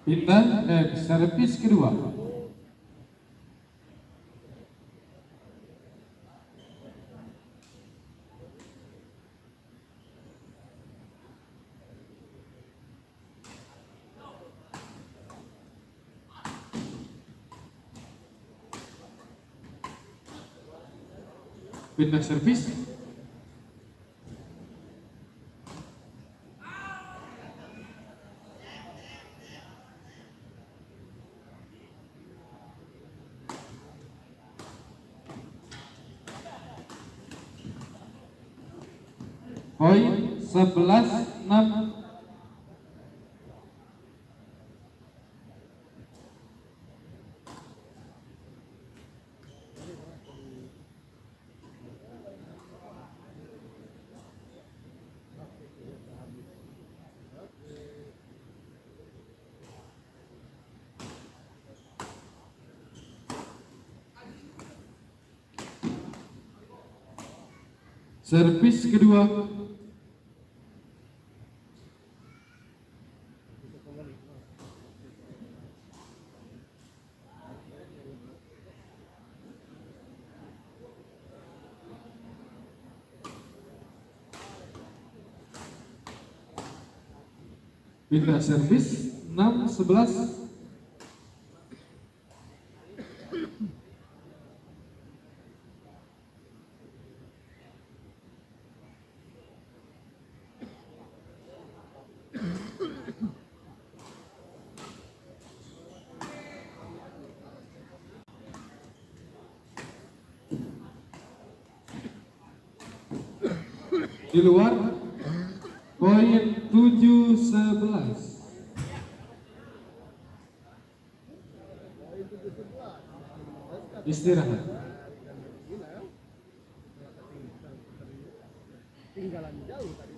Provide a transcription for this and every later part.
Pindah servis kedua. Pindah servis. Poin 11-6. Servis kedua. Pindah servis 6-11. Di luar. Poin 7-11. Istirahat. Tinggalan jauh tadi.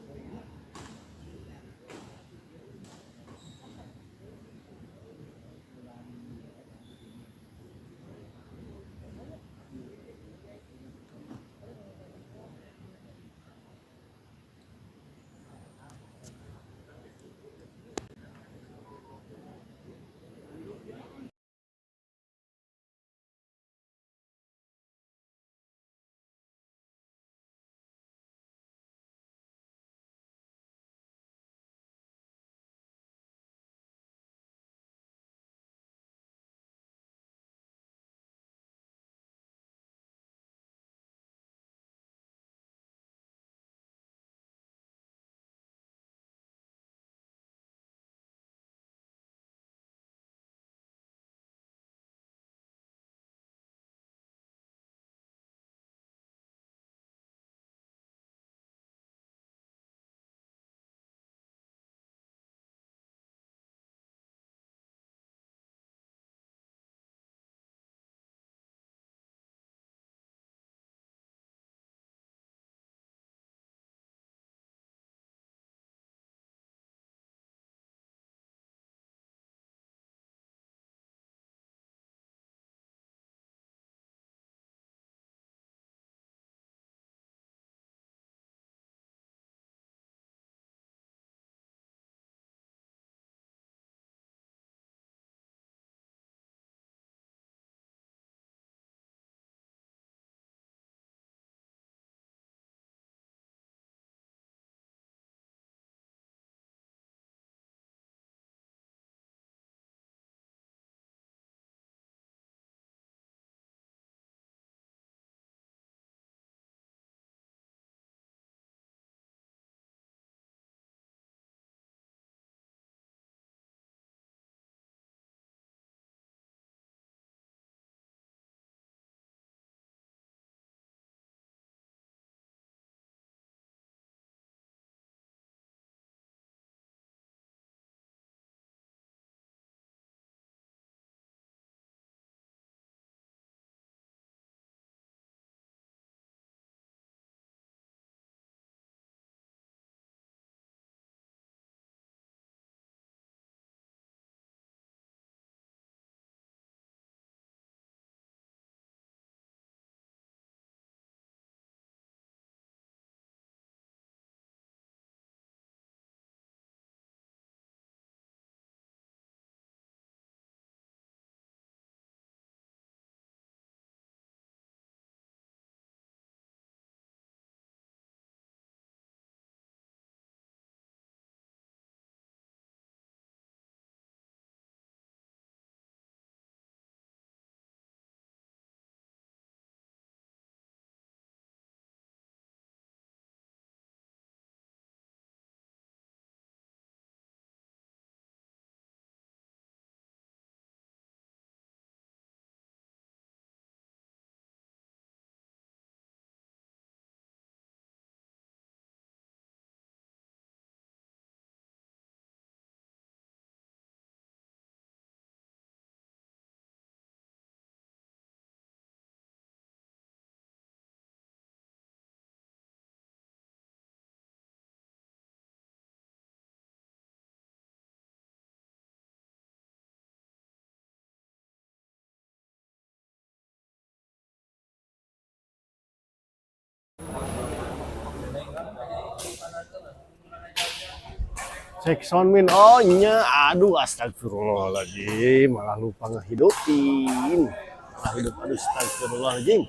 Cek sound min. Oh nya, aduh astagfirullahaladzim, malah lupa ngehidupin. Malah hidup, aduh astagfirullahaladzim.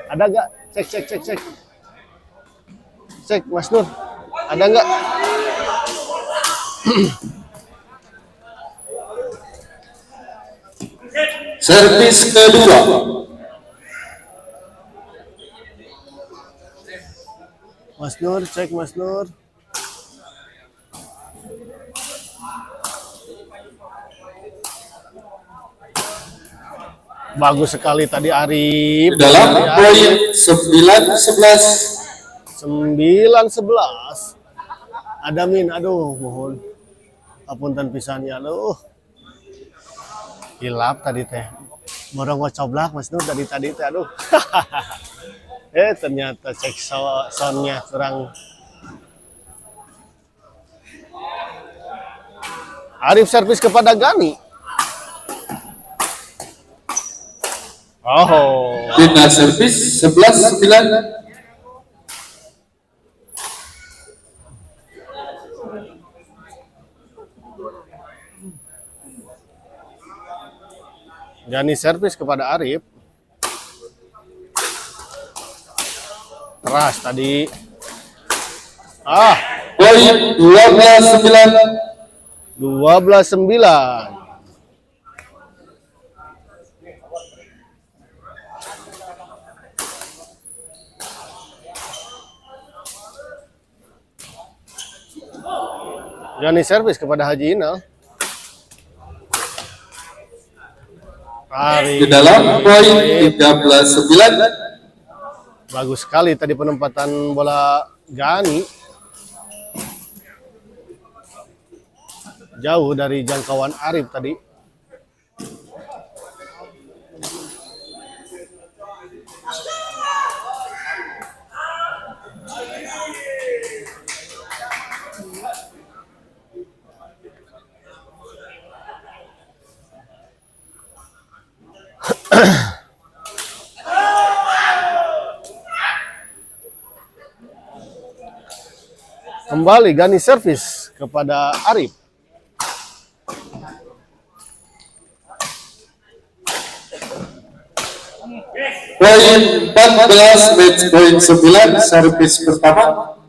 Ada nggak? Cek, cek, cek, cek. Cek, Mas Nur. Ada nggak? Servis kedua. Mas Nur, cek Mas Nur. Bagus sekali tadi Arif. Dalam poin 9-11. 9-11. Ada min, aduh mohon. Apunten pisan ya, aduh. Hilap tadi teh. Borong ngocoblak Mas Nur tadi teh, aduh. Ternyata cek soundnya kurang. Arif servis kepada Gani. Oh. Bina servis 11-9. Gani servis kepada Arif. Keras tadi. Poin 12-9. 12-9. Gani servis kepada Haji Inal. Di dalam poin 13-9. Bagus sekali tadi penempatan bola Gani. Jauh dari jangkauan Arif tadi. Kembali Gani servis kepada Arif. Poin 14, match poin 9, servis pertama.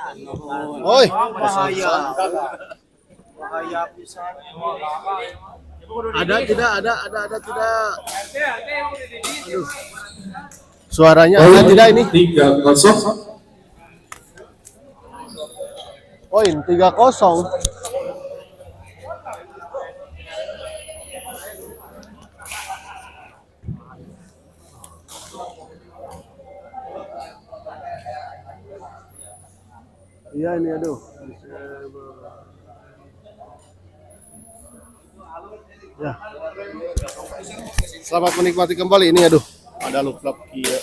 Oi, Bahaya. Bahaya pisan. ada tidak? Ada tidak? Aduh. Suaranya ada tidak ini? 3-0. Poin 3-0. Iya ini aduh. Ya. Selamat menikmati kembali ini aduh. Ada lup-lup kia.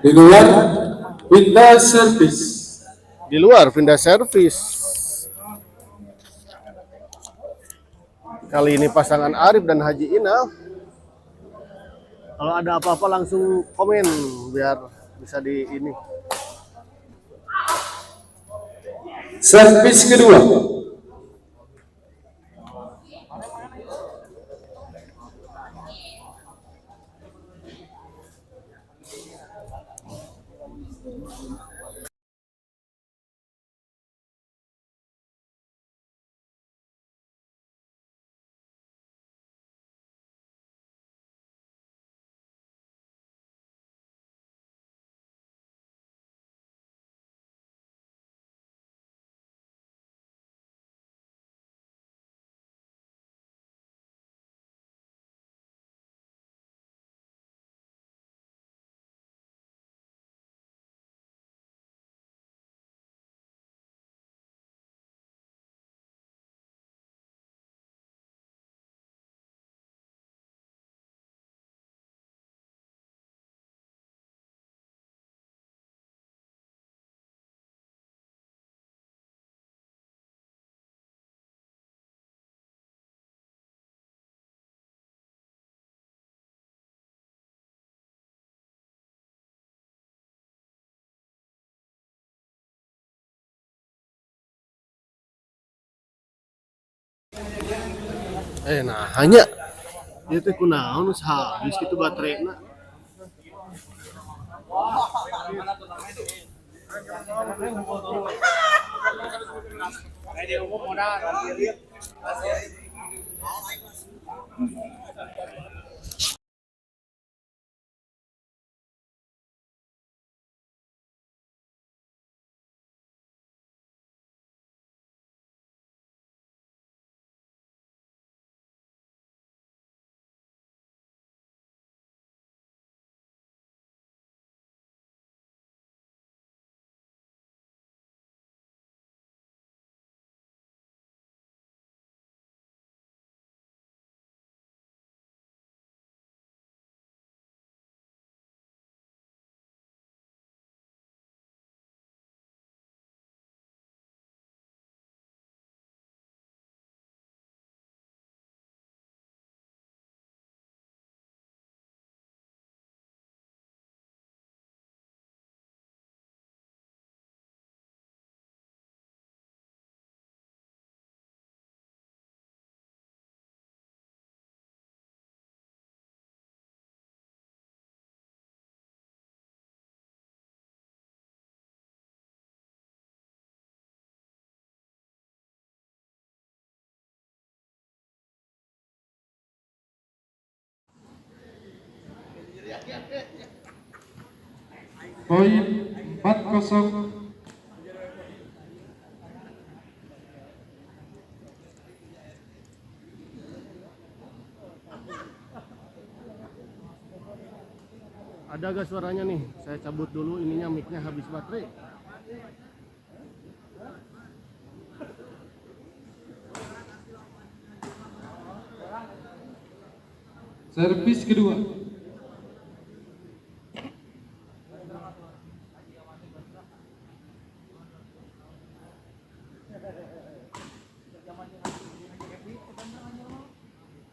Di luar, pindah servis. Di luar pindah servis. Kali ini pasangan Arif dan Haji Ina. Kalau ada apa-apa langsung komen biar bisa di ini. Servis kedua. Nah hanya dia teh kunaon geus habis kitu baterena. Poin 4-0. Ada gak suaranya nih? Saya cabut dulu ininya mic-nya habis baterai. Servis kedua.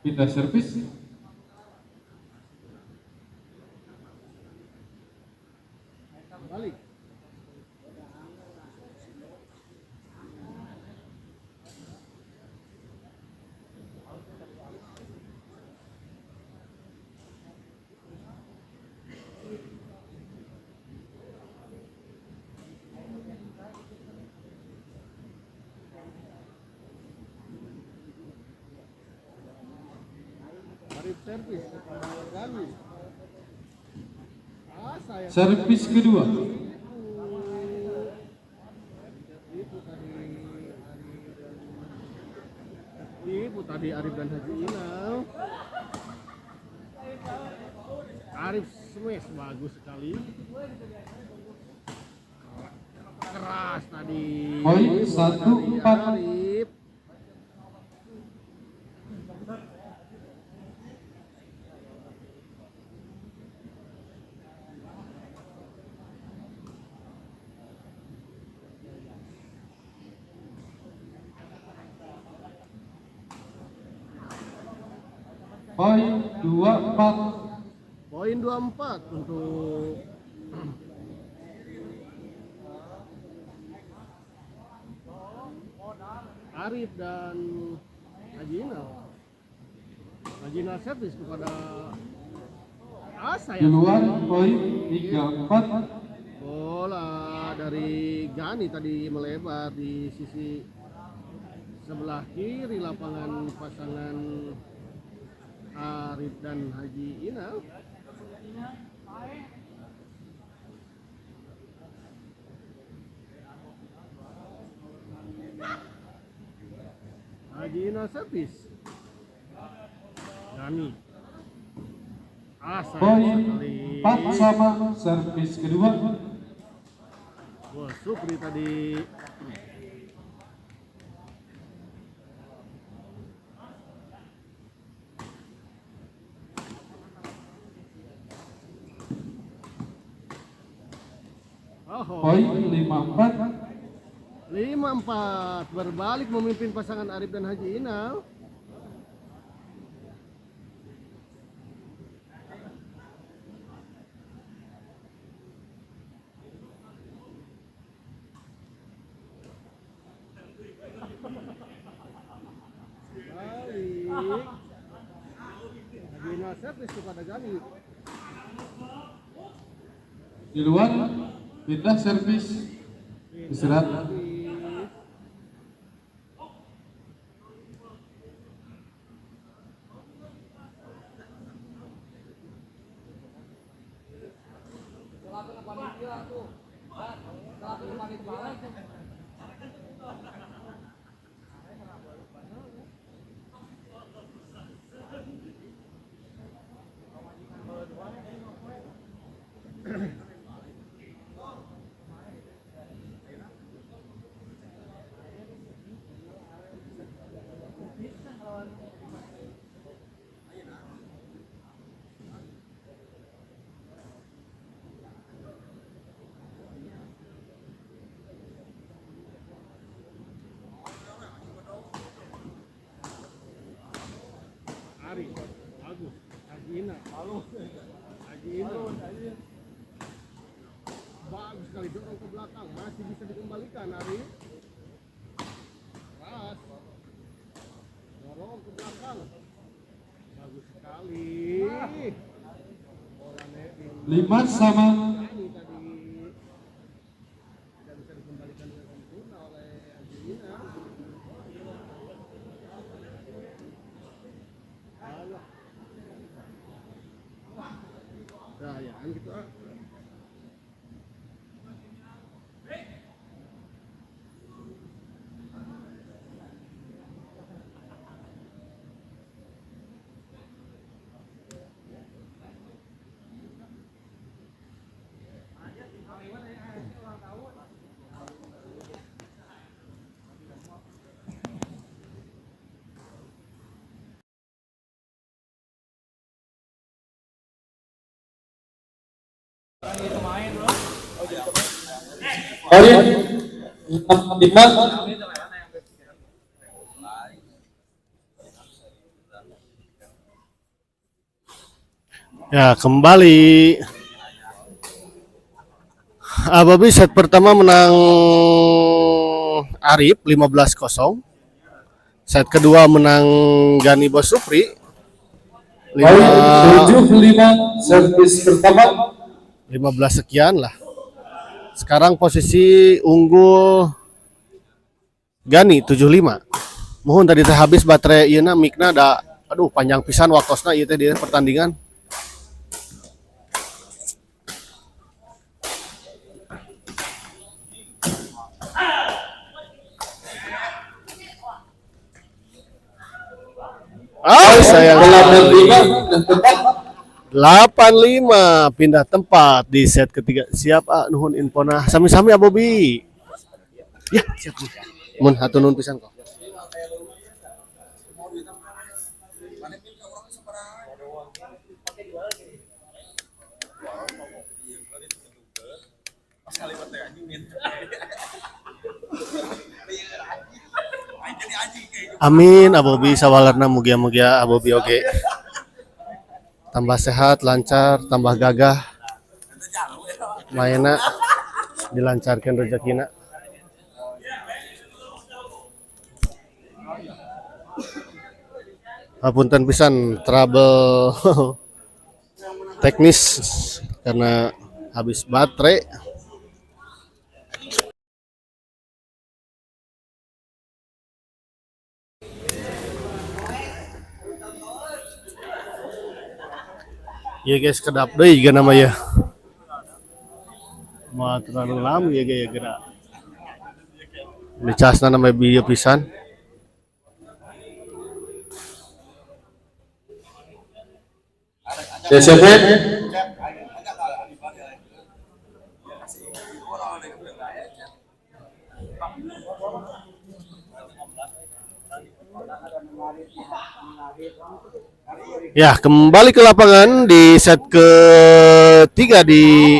Pindah servis. Balik. servis kepada Gani. Sayang. Servis kedua. Ibu tadi Arif dan Haji Inal. Arif smash bagus sekali. Keras tadi. Poin Dari 1-4. Arif. Poin 2-4. Poin 24 untuk Arif dan Haji Inal. Haji Inal servis kepada Asa Di yang luar poin 3-4. bola dari Gani tadi melebar di sisi sebelah kiri lapangan pasangan Arif dan Haji Inal. Haji Inal servis. Gani. Asa Poin sekali. 4 sama. Servis kedua. Wah, Supri tadi Poin 5-4. 5-4 berbalik memimpin pasangan Arif dan Haji Inal. Balik. Haji Inal servis kepada Gani. Di luar pindah servis. Istirahat. Arif, bagus. Haji Inal. Haji Inal. Bagus sekali dorong ke belakang, masih bisa dikembalikan Arif. Keras. Dorong ke belakang. Bagus sekali. Bola netting. 5 sama. Ini tadi tidak bisa dikembalikan dengan sempurna oleh Haji Inal. Sayang gitu. Poin 5. Ya, kembali. Ababi set pertama menang Arif 15-0. Set kedua menang Gani Bos Supri Poin 7-5. Servis pertama. 15 sekian lah. Sekarang posisi unggul Gani 75. Mohon tadi teh habis baterai ieu na micna da Aduh, panjang pisan waktosna ieu teh di pertandingan. Sayang sekali. 85 dan tempat. 85 pindah tempat di set ketiga. Siap nuhun infona. Sami-sami Bobi. Ya, siap. Mun hatur nuhun pisan kok. Amin Abobi sawalarna mugia-mugia Abobi oge tambah sehat, lancar, tambah gagah. Mainna dilancarkan rezekina. Hapunten pisan trouble teknis karena habis baterai. Ya guys, kedap deui juga nama ya. Mah terlalu lama ya guys ya gerak. Dicasna nama bieu pisan. DCP. Ya, kembali ke lapangan di set ketiga di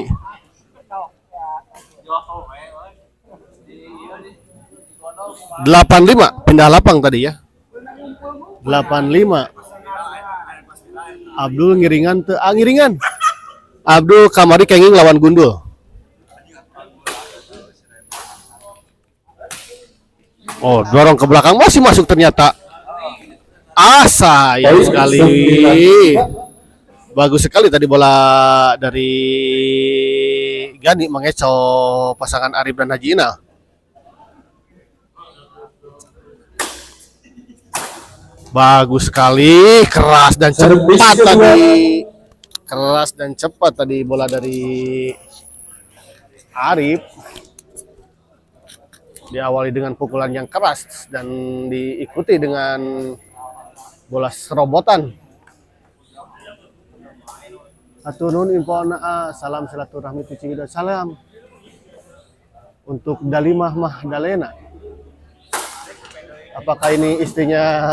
delapan lima pindah lapang tadi ya. 85 Abdul ngiringan ngiringan. Abdul kamari kenging lawan Gundul. Oh, dorong ke belakang masih masuk ternyata. Sayang sekali. Bagus sekali tadi bola dari Gani mengecoh pasangan Arif dan Haji Inal. Bagus sekali, keras dan cepat tadi. Keras dan cepat tadi bola dari Arif. Diawali dengan pukulan yang keras dan diikuti dengan bola serobotan. Aturun infona salam silaturahmi tuci dan salam untuk Dalimah Mahdalena. Apakah ini istrinya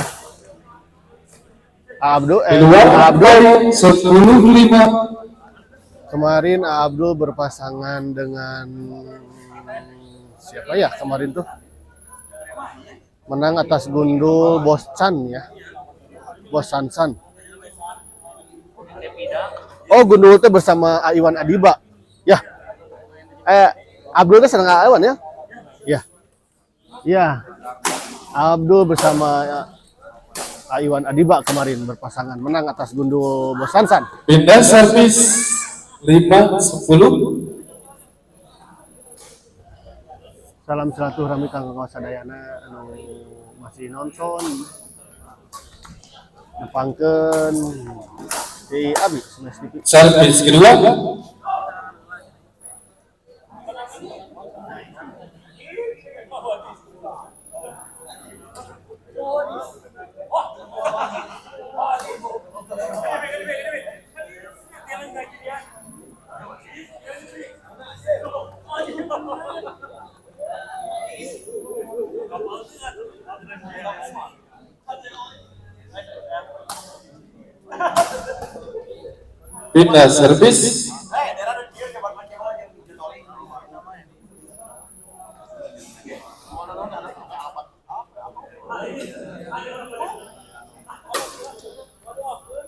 Abdul? Abdul 10-5. Kemarin Abdul berpasangan dengan siapa ya kemarin tuh? Menang atas Gundul Bos Chan ya. Bos Sansan. Oh, Gundul teh bersama Iwan Adiba. Ya. Abdul teh senang Iwan ya? Ya. Ya. Abdul bersama Iwan Adiba kemarin berpasangan menang atas Gundul Bos Sansan. Pindah servis 5-10. Salam silaturahmi kanggo sadayana anu masih nonton. Nepangkeun di Abi Smash TV. Servis kedua. Pindah servis.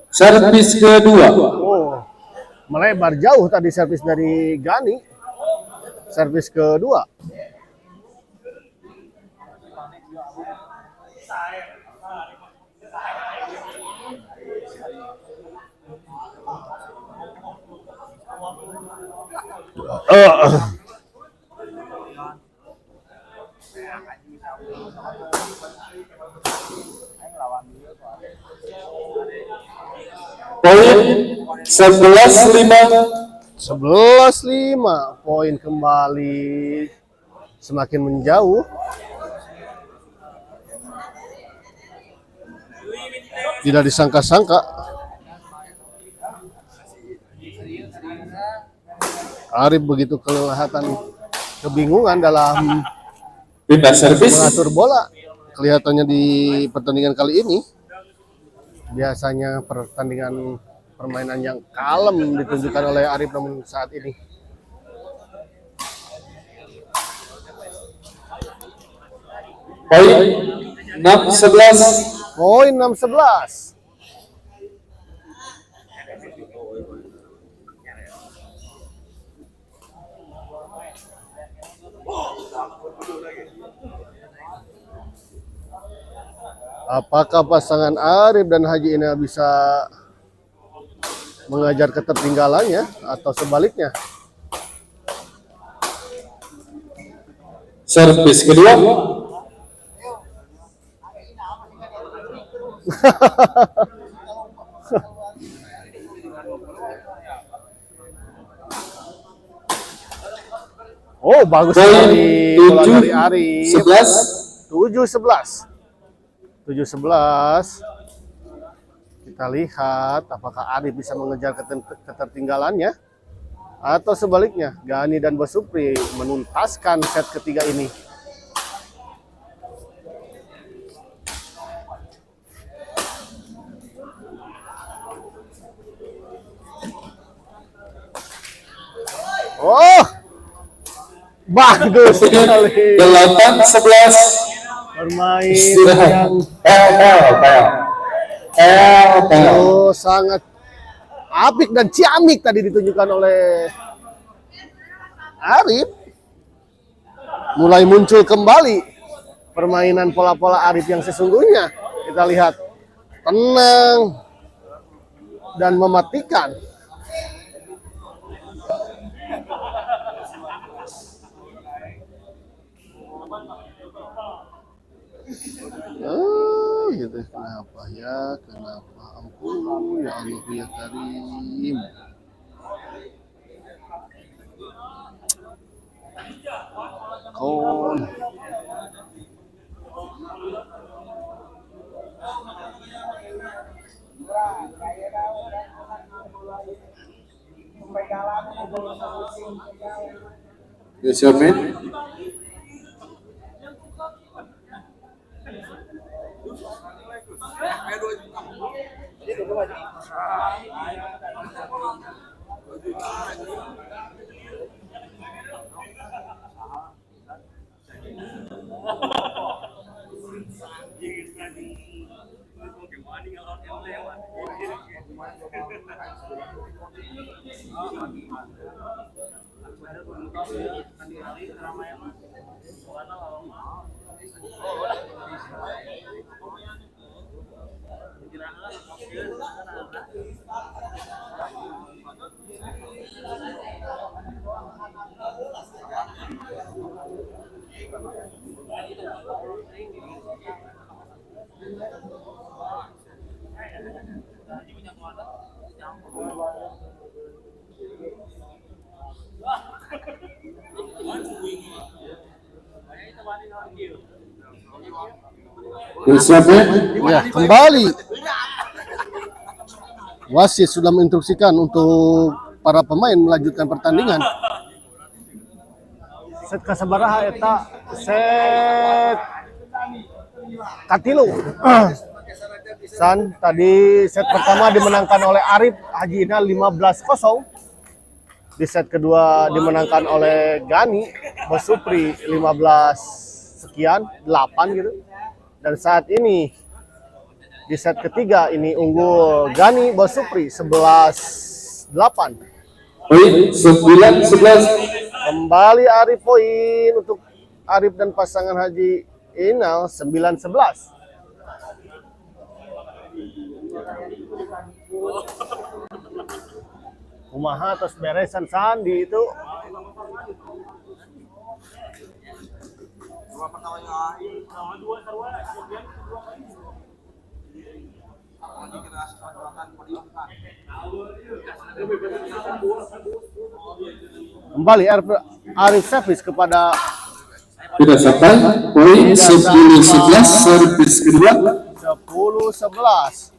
Servis kedua. Oh, melebar jauh tadi servis dari Gani. Servis kedua. Poin 11-5. 11-5, poin kembali semakin menjauh. Tidak disangka-sangka Arif begitu kelihatan kebingungan dalam Pindah servis. mengatur bola. Kelihatannya di pertandingan kali ini, biasanya permainan yang kalem ditunjukkan oleh Arif, namun saat ini Poin 6-11. poin 6-11. Apakah pasangan Arif dan Haji Inal bisa mengajar ketertinggalannya atau sebaliknya? Servis kedua. Oh, bagus poin sekali bola dari Arif. 7-11. 7-11. 7-11. Kita lihat apakah Arif bisa mengejar ketertinggalannya atau sebaliknya. Gani dan Bos Supri menuntaskan set ketiga ini. Oh, bagus sekali. 8-11. Bermain Istirahat. yang sangat apik dan ciamik tadi ditunjukkan oleh Arif. Mulai muncul kembali permainan pola-pola Arif yang sesungguhnya. Kita lihat tenang dan mematikan. Oh, gitu. Kenapa ya? Kenapa? Ampun, ya Allah ya Karim. Kon. Yes, your man. Yes, your man. Ya, kembali. Wasit sudah menginstruksikan untuk para pemain melanjutkan pertandingan. Set kasabaraha eta set katilu. San tadi set pertama dimenangkan oleh Arif Haji Inal 15-0. Di set kedua dimenangkan oleh Gani Bos Supri 15 sekian 8 gitu. Dan saat ini di set ketiga ini unggul Gani Bos Supri 11-8. Poin 9-11. Kembali Arif poin untuk Arif dan pasangan Haji Inal 9-11. Kumaha terus beresan Sandi itu. Kembali Arif servis kepada Tidak sampai. Poin 10-11 servis kedua. 10-11.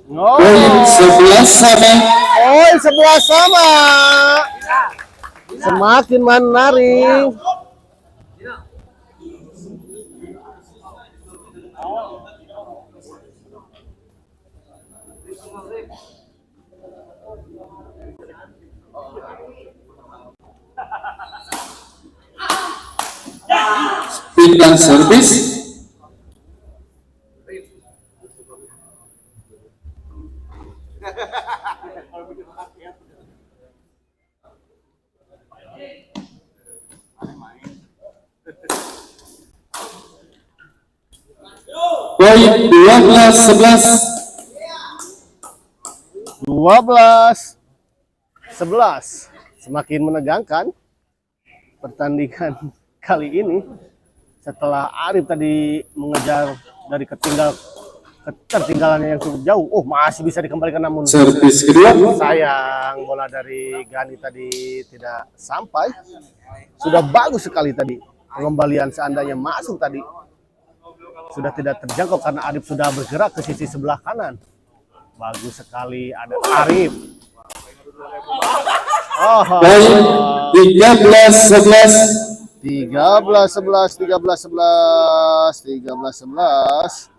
Oh, Poin 11 sama. poin 11 sama. Semakin menarik. Pindah servis. Poin 12-11. 12-11. Semakin menegangkan pertandingan kali ini setelah Arif tadi mengejar dari ketertinggalannya yang cukup jauh. Oh, masih bisa dikembalikan namun Servis kedua. sayang bola dari Gani tadi tidak sampai. Sudah bagus sekali tadi pengembalian, seandainya masuk tadi sudah tidak terjangkau karena Arif sudah bergerak ke sisi sebelah kanan. Bagus sekali ada Arif. Oh, Poin 13-11. 13-11, 13-11, 13-11.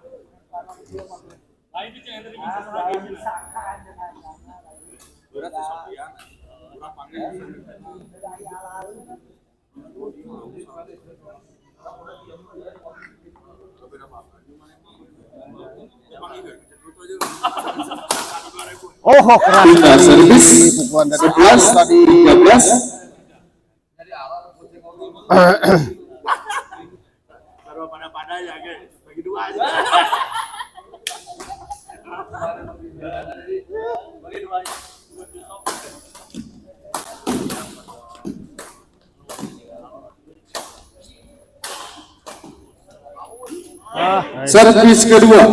Oh, keras Pindah servis. pukulan dari 11 Arif tadi. 13. Servis kedua.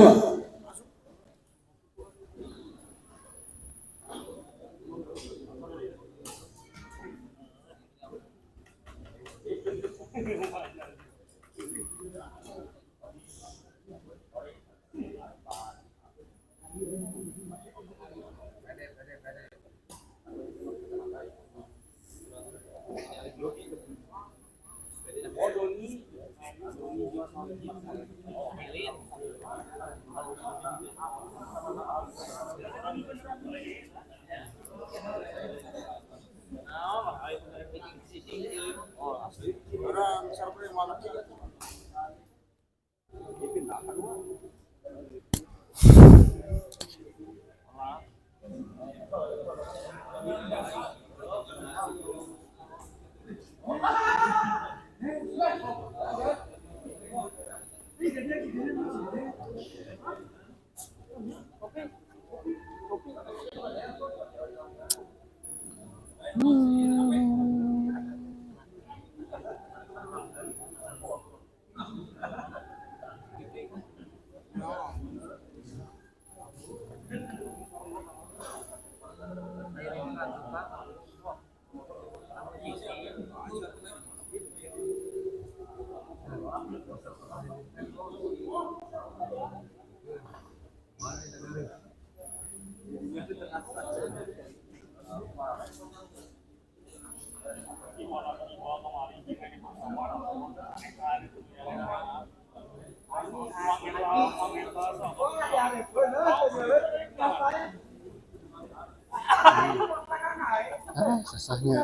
Sasahnya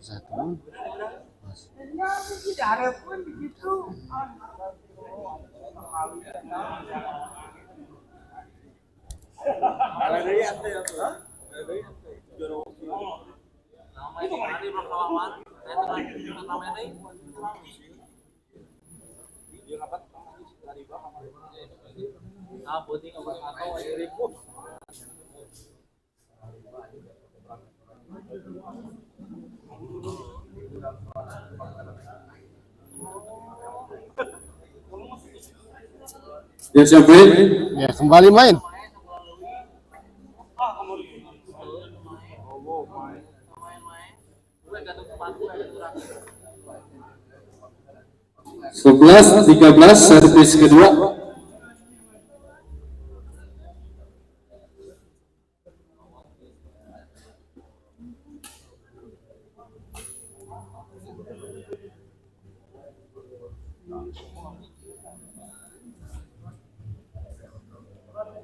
satu. Ya siap main. Ya, kembali main. Sebelas 13 servis kedua.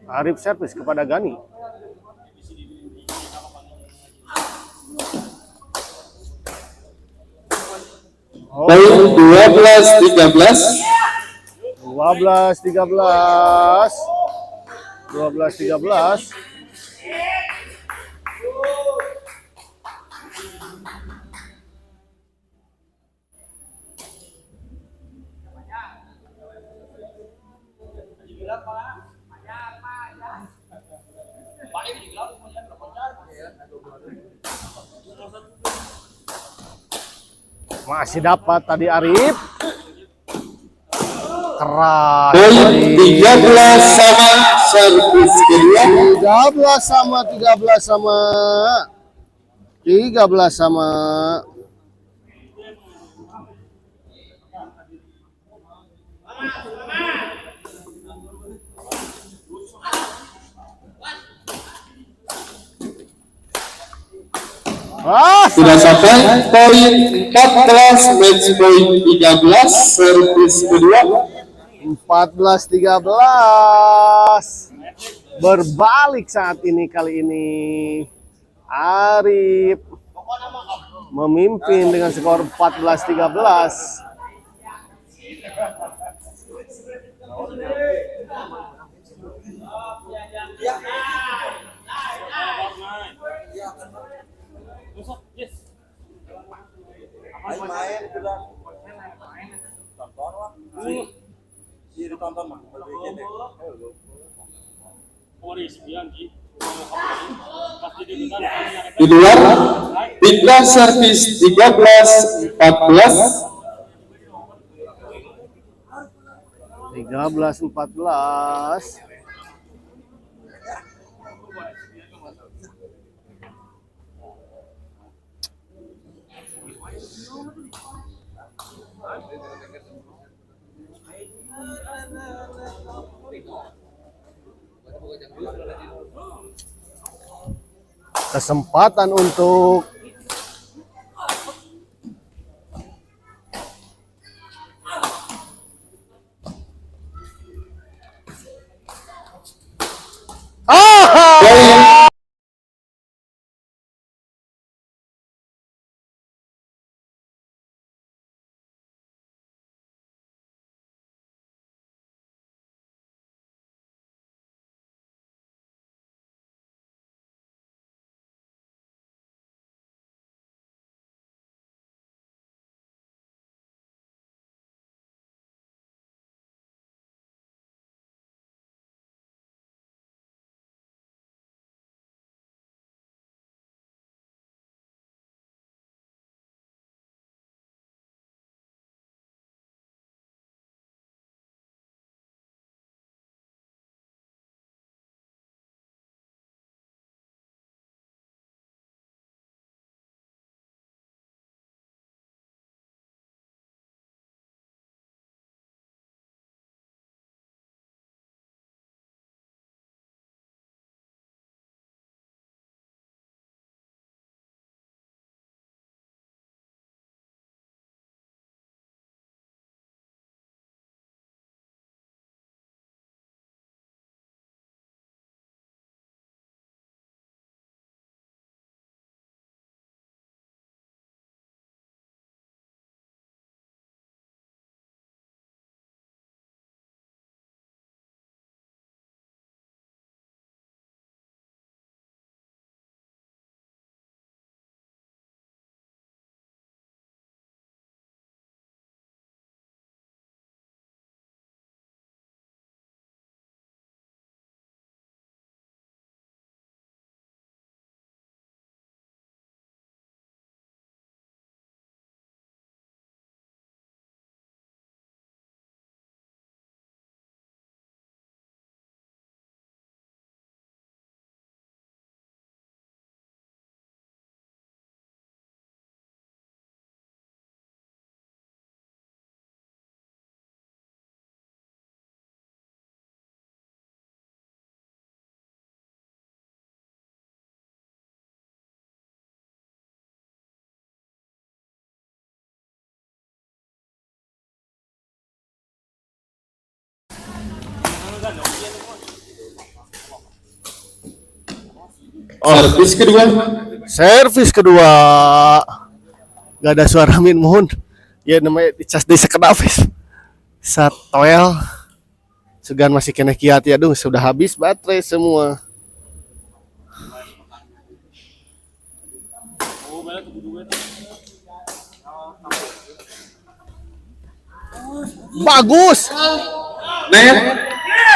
Arif servis kepada Gani. Poin 12-13. 12-13. 12-13. Masih dapat tadi Arif. Keras. Poin 13 sama servis kedua. 13 sama 13 sama 13 sama. Sudah sampai poin 14 match point 13 servis kedua. 14-13. Berbalik saat ini kali ini. Arif memimpin dengan skor 14-13. Main bilang tonton lah. Iya ditonton mah. Di luar Bintang servis 13-14. 13-14. Kesempatan untuk Servis kedua. Servis kedua. Gak ada suara Min mohon. Ya namanya dicas di sekedap. Satoel. Segan masih kena kiat ya dong, sudah habis baterai semua. Bagus. Net.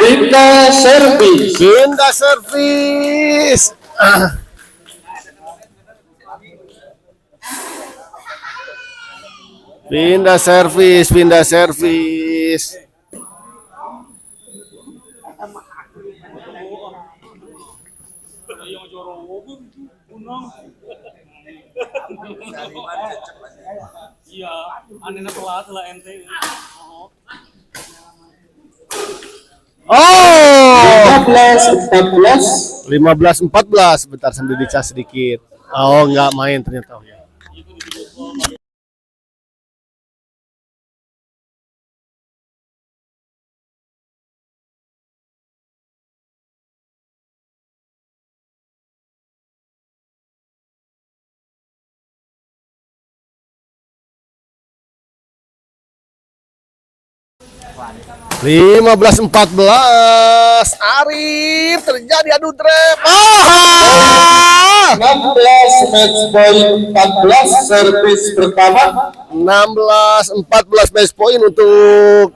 Pindah servis. Pindah servis. Pindah servis, pindah servis. Iya, anehnya telat lah ente. Oh, 15-14. 15-14. Bentar sambil dicas sedikit. Oh, nggak main ternyata. Oh, ya. Lima 14 Arif terjadi adu trap. 16 match point 14 servis pertama. 16-14 match point untuk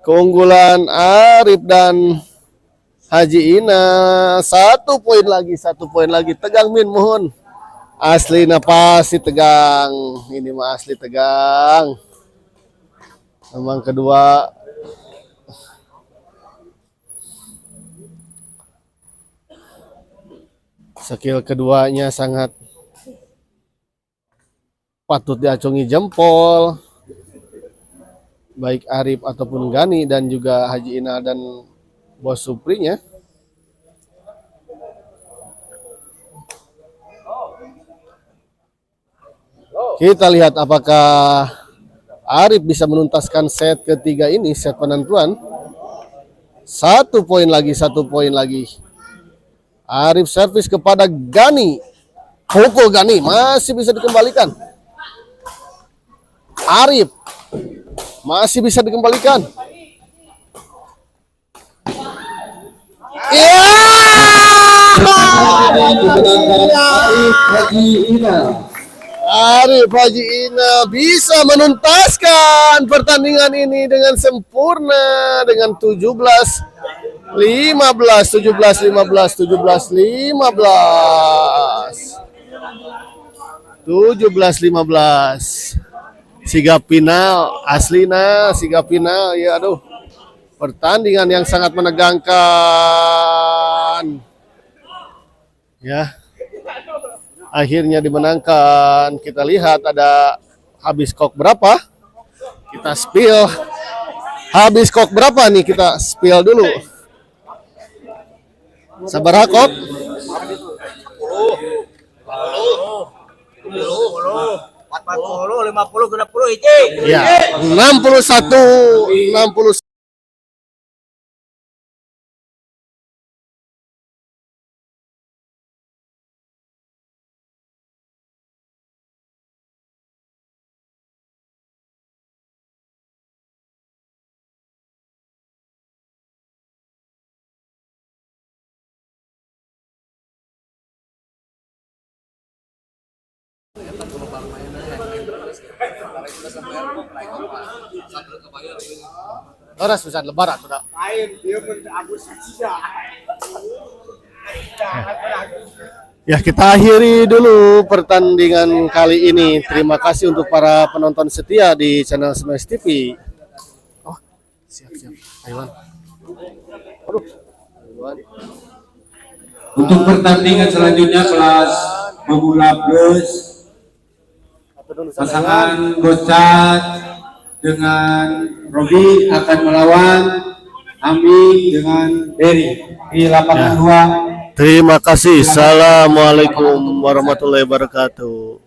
keunggulan Arif dan Haji Ina. 1 poin lagi. Tegang Min mohon. Asli pasti tegang. Ini mah asli tegang. Memang kedua skill keduanya sangat patut diacungi jempol. Baik Arif ataupun Gani dan juga Haji Ina dan Bos Suprinya. Kita lihat apakah Arif bisa menuntaskan set ketiga ini, set penentuan. 1 poin lagi. Arif servis kepada Gani. Pukul Gani, masih bisa dikembalikan. Arif masih bisa dikembalikan. Iya! Haji Ina. Arif Haji Ina bisa menuntaskan pertandingan ini dengan sempurna dengan 17-15. Sigap final, aslina sigap final. Ya aduh, pertandingan yang sangat menegangkan. Ya. Akhirnya dimenangkan. Kita lihat ada habis kok berapa. Kita spill. Habis kok berapa nih, kita spill dulu. Sabar kok. 40, 50, 60 hiji. Ya, 61. Orang susah lebaran udah. Ya, kita akhiri dulu pertandingan kali ini. Terima kasih untuk para penonton setia di channel Smash TV. Oh, siap. Aiwan. Aduh. Aiwan. Untuk pertandingan selanjutnya kelas pemula plus pasangan Gocat dengan Robi akan melawan Ami dengan Derry di lapangan 2. Terima kasih. Assalamualaikum warahmatullahi wabarakatuh.